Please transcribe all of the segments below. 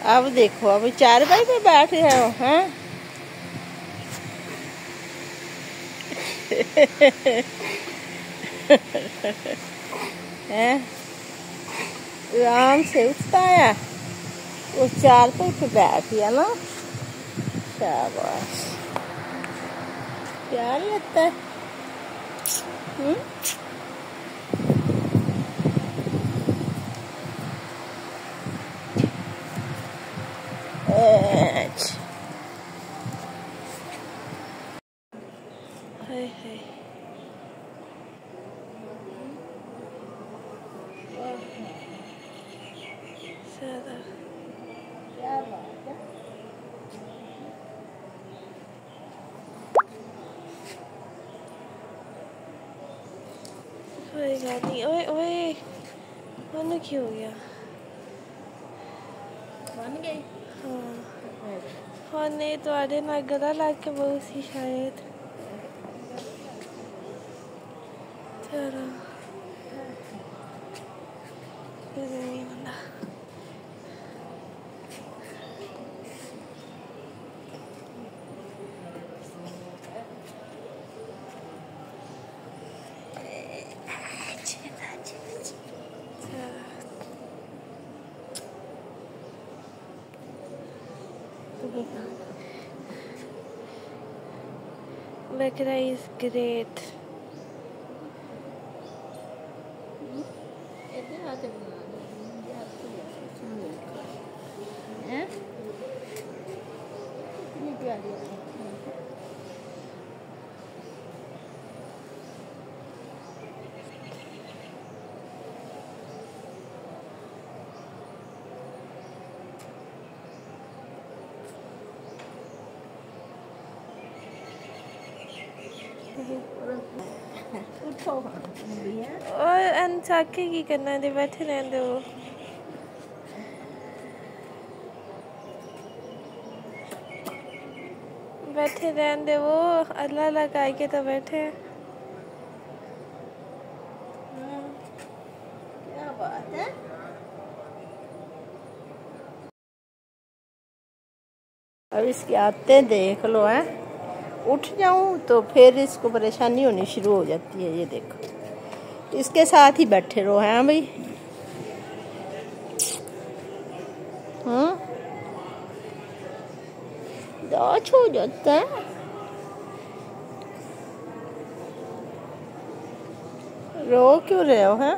अब देखो, अब चारपाई पे बैठे हो हैं। हैं, आराम से उठता है, वो चारपाई पे बैठ गया ना। शाबाश, प्यार लगता है। हाय हाय, क्या बात है। कोई बात नहीं। ओए ओए, मन क्यों हो गया? बन गई। हाँ नहीं, तो आधे ना गला लग के बहुत सी शायद। चलो नहीं बंदा। Bakra is great. और अनचाके की करना दे, बैठे रहने दो। बैठे रहने दे, वो अल्लाह लगा के तो बैठे। क्या बात है। अब इसकी आदतें देख लो हैं। उठ जाऊं तो फिर इसको परेशानी होनी शुरू हो जाती है। ये देखो, इसके साथ ही बैठे रहो हैं भाई। दाच हो जाता है। रो क्यों रहे हो हैं?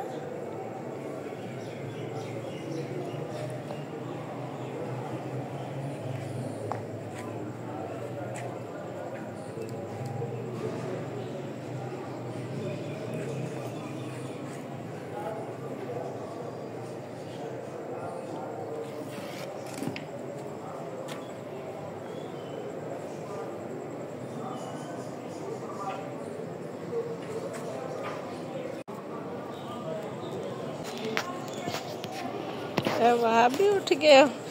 वहाँ भी उठ गए हो।